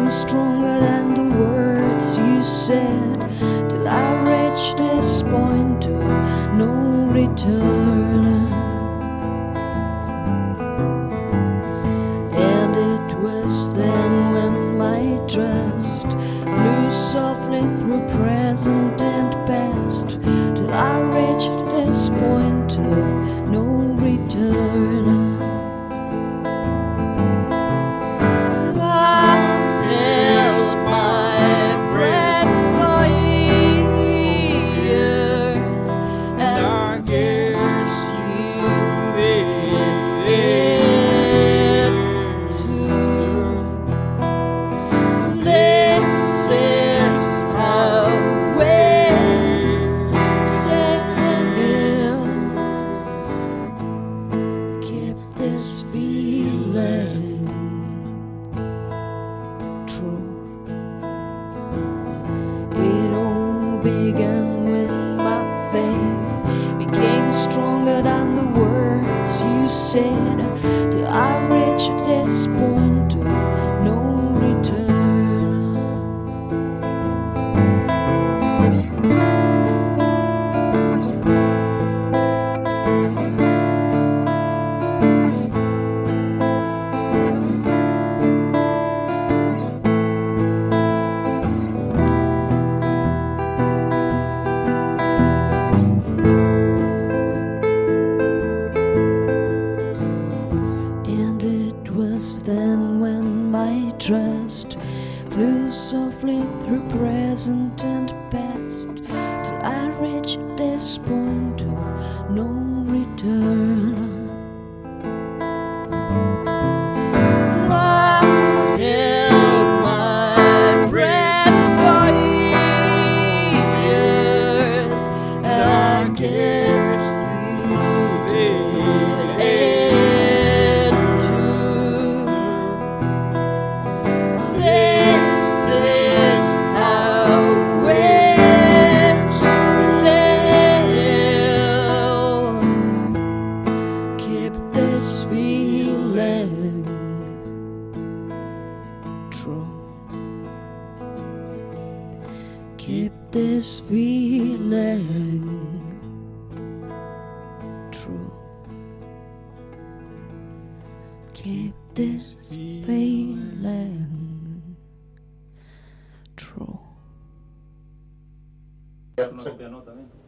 became stronger than the words you said, till I reached this point of no return. And it was then when my trust flew softly through present and past, till I reached this point of no return. This feeling true. It all began when my faith became stronger than the words you said, till I reached this point of no then when my trust flew softly through present and past, till I reached this point of no return. I held my breath for years, and I guess you did. This feeling true. Keep this feeling true. Keep this feeling true. Piano también.